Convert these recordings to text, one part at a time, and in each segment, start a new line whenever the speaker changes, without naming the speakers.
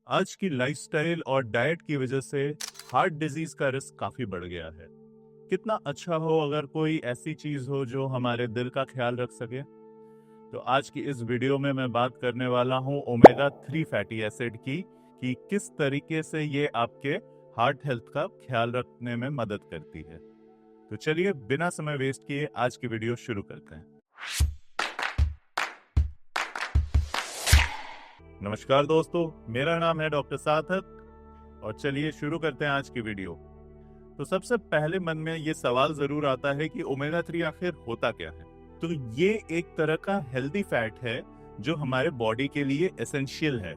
आज की लाइफस्टाइल और डाइट की वजह से हार्ट डिजीज का रिस्क काफी बढ़ गया है। कितना अच्छा हो अगर कोई ऐसी चीज हो जो हमारे दिल का ख्याल रख सके। तो आज की इस वीडियो में मैं बात करने वाला हूँ ओमेगा 3 फैटी एसिड की, कि किस तरीके से ये आपके हार्ट हेल्थ का ख्याल रखने में मदद करती है। तो चलिए बिना समय वेस्ट किए आज की वीडियो शुरू करते हैं। नमस्कार दोस्तों, मेरा नाम है डॉक्टर सार्थक और चलिए शुरू करते हैं आज की वीडियो। तो सबसे पहले मन में ये सवाल जरूर आता है कि ओमेगा 3 आखिर होता क्या है। तो ये एक तरह का हेल्दी फैट है जो हमारे बॉडी के लिए एसेंशियल है,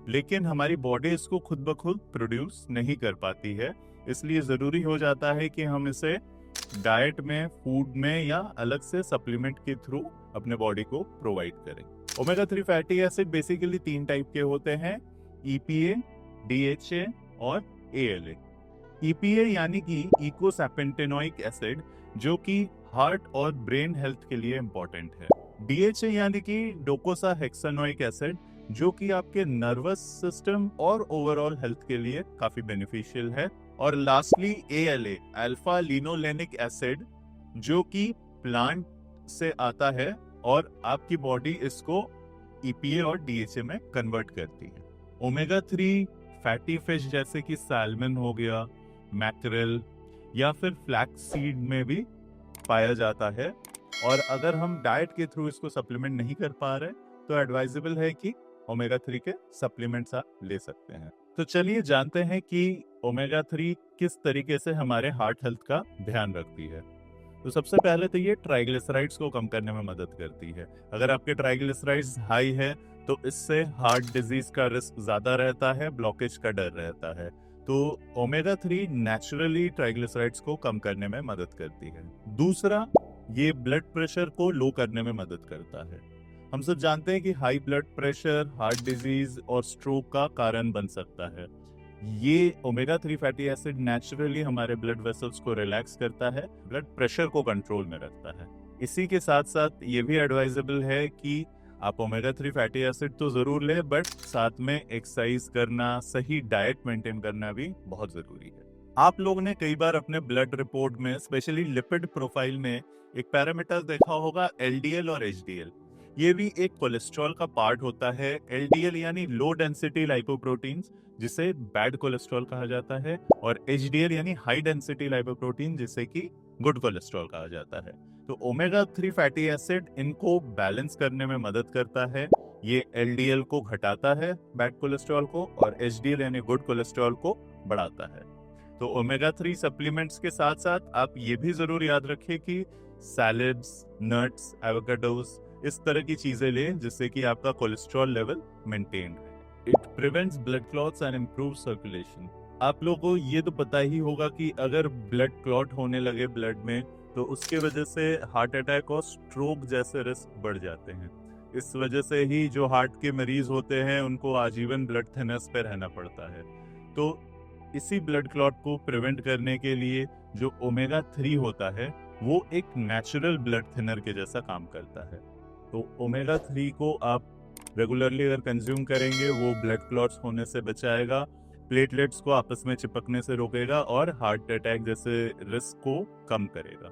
लेकिन हमारी बॉडी इसको खुद ब खुद प्रोड्यूस नहीं कर पाती है। इसलिए जरूरी हो जाता है कि हम इसे डाइट में, फूड में या अलग से सप्लीमेंट के थ्रू अपने बॉडी को प्रोवाइड करें। Omega 3 fatty acid basically 3 type के होते हैं, EPA, DHA और ALA। EPA यानी कि इकोसैपेंटेनोइक एसिड, जो कि हार्ट और ब्रेन हेल्थ के लिए इंपॉर्टेंट है। DHA यानी कि डोकोसा हेक्सानोइक एसिड, जो कि आपके नर्वस सिस्टम और ओवरऑल हेल्थ के लिए काफी बेनिफिशियल है। और lastly ALA, alpha linolenic acid, जो कि प्लांट से आता है और आपकी बॉडी इसको EPA और DHA में कन्वर्ट करती है। ओमेगा 3 फैटी फिश जैसे कि सैल्मन हो गया, मैकरेल या फिर फ्लैक्स सीड में भी पाया जाता है। और अगर हम डाइट के थ्रू इसको सप्लीमेंट नहीं कर पा रहे तो एडवाइजेबल है कि ओमेगा 3 के सप्लीमेंट्स आप ले सकते हैं। तो चलिए जानते हैं कि ओमेगा 3 किस तरीके से हमारे हार्ट हेल्थ का ध्यान रखती है। तो सबसे पहले तो ये ट्राइग्लिसराइड्स को कम करने में मदद करती है। अगर आपके ट्राइग्लिसराइड्स हाई है तो इससे हार्ट डिजीज का रिस्क ज्यादा रहता है, ब्लॉकेज का डर रहता है। तो ओमेगा 3 नेचुरली ट्राइग्लिसराइड्स को कम करने में मदद करती है। दूसरा, ये ब्लड प्रेशर को लो करने में मदद करता है। हम सब जानते हैं कि high blood pressure heart disease और स्ट्रोक का कारण बन सकता है। ये ओमेगा 3 फैटी एसिड नेचुरली हमारे ब्लड वेसल्स को रिलैक्स करता है, ब्लड प्रेशर को कंट्रोल में रखता है। इसी के साथ साथ ये भी एडवाइजेबल है कि आप ओमेगा 3 फैटी एसिड तो जरूर लें, बट साथ में एक्सरसाइज करना, सही डाइट मेंटेन करना भी बहुत जरूरी है। आप लोगों ने कई बार अपने ब्लड रिपोर्ट में, स्पेशली लिपिड प्रोफाइल में, एक पैरामीटर देखा होगा, LDL और HDL। ये भी एक कोलेस्ट्रॉल का पार्ट होता है। LDL यानी लो डेंसिटी लाइपोप्रोटीन्स, जिसे बैड कोलेस्ट्रॉल कहा जाता है, और HDL यानी हाई डेंसिटी लाइपोप्रोटीन, जिसे कि गुड कोलेस्ट्रॉल कहा जाता है। तो ओमेगा 3 फैटी एसिड इनको बैलेंस करने में मदद करता है। ये LDL को घटाता है, बैड कोलेस्ट्रॉल को, और HDL यानी गुड कोलेस्ट्रॉल को बढ़ाता है। तो ओमेगा 3 सप्लीमेंट्स के साथ साथ आप ये भी जरूर याद रखें कि सैलेड्स, नट्स, एवोकाडोस, इस तरह की चीजें लें जिससे कि आपका कोलेस्ट्रॉल लेवल मेंटेन रहे। It prevents blood clots and improve circulation. आप लोगों को ये तो पता ही होगा कि अगर ब्लड क्लॉट होने लगे ब्लड में तो उसके वजह से हार्ट अटैक और स्ट्रोक जैसे रिस्क बढ़ जाते हैं। इस वजह से ही जो हार्ट के मरीज होते हैं उनको आजीवन ब्लड थिनर्स पे रहना पड़ता है। तो इसी ब्लड क्लॉट को प्रिवेंट करने के लिए जो ओमेगा 3 होता है वो एक नेचुरल ब्लड थिनर के जैसा काम करता है। तो ओमेगा 3 को आप रेगुलरली अगर कंज्यूम करेंगे वो ब्लड क्लॉट्स होने से बचाएगा, प्लेटलेट्स को आपस में चिपकने से रोकेगा और हार्ट अटैक जैसे रिस्क को कम करेगा।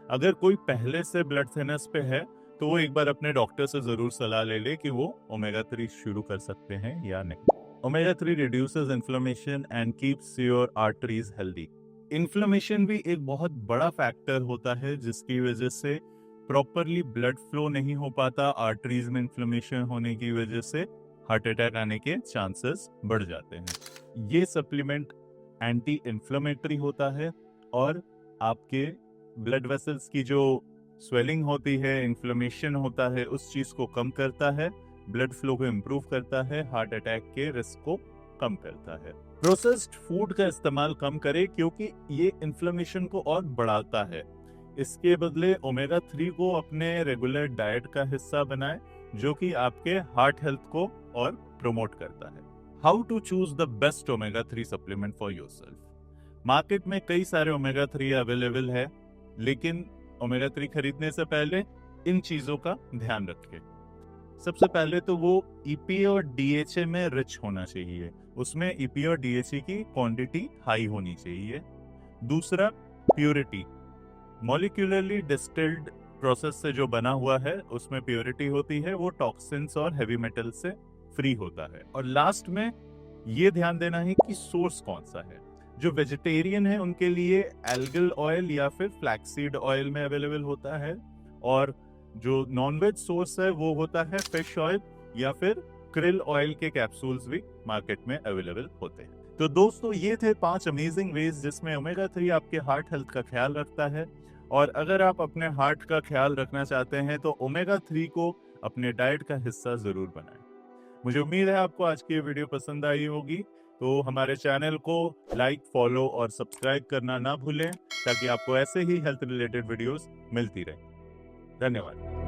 अगर कोई पहले से ब्लड थिनर्स पे है तो वो एक बार अपने डॉक्टर से जरूर सलाह ले ले कि वो ओमेगा 3 शुरू कर सकते हैं या नहीं। Omega 3 reduces inflammation and keeps your arteries healthy. Inflammation भी एक बहुत बड़ा फैक्टर होता है जिसकी वजह से प्रॉपरली ब्लड फ्लो नहीं हो पाता। आर्टरीज में इन्फ्लेमेशन होने की वजह से हार्ट अटैक आने के चांसेस बढ़ जाते हैं। ये सप्लीमेंट एंटी इन्फ्लेमेटरी होता है और आपके ब्लड वेसल्स की जो स्वेलिंग होती है, इन्फ्लेमेशन होता है, उस चीज को कम करता है, ब्लड फ्लो को इम्प्रूव करता है, हार्ट अटैक के रिस्क को कम करता है। प्रोसेस्ड फूड का इस्तेमाल कम करें क्योंकि ये इन्फ्लेमेशन को और बढ़ाता है। इसके बदले ओमेगा 3 को अपने रेगुलर डाइट का हिस्सा बनाएं, जो कि आपके हार्ट हेल्थ को और प्रमोट करता है। How to choose the best omega 3 supplement for yourself. Market में कई सारे ओमेगा 3 अवेलेबल है, लेकिन ओमेगा 3 खरीदने से पहले इन चीजों का ध्यान रखें। सबसे पहले तो वो EPA और DHA में रिच होना चाहिए, उसमें EPA और DHA की क्वांटिटी हाई होनी चाहिए। दूसरा, प्योरिटी, मॉलिक्यूलरली डिस्टिल्ड प्रोसेस से जो बना हुआ है उसमें प्योरिटी होती है, वो टॉक्सिन्स और हेवी मेटल से फ्री होता है। और लास्ट में ये ध्यान देना है कि सोर्स कौन सा है। जो वेजिटेरियन है उनके लिए एल्गल ऑयल या फिर फ्लैक्सीड ऑयल में अवेलेबल होता है, और जो नॉनवेज सोर्स है वो होता है फिश ऑयल या फिर क्रिल ऑयल के कैप्सूल्स भी मार्केट में अवेलेबल होते हैं। तो दोस्तों, ये थे 5 अमेजिंग वेज जिसमें ओमेगा 3 आपके हार्ट हेल्थ का ख्याल रखता है। और अगर आप अपने हार्ट का ख्याल रखना चाहते हैं तो ओमेगा 3 को अपने डाइट का हिस्सा जरूर बनाएं। मुझे उम्मीद है आपको आज की ये वीडियो पसंद आई होगी, तो हमारे चैनल को लाइक, फॉलो और सब्सक्राइब करना ना भूलें, ताकि आपको ऐसे ही हेल्थ रिलेटेड वीडियोस मिलती रहे। धन्यवाद।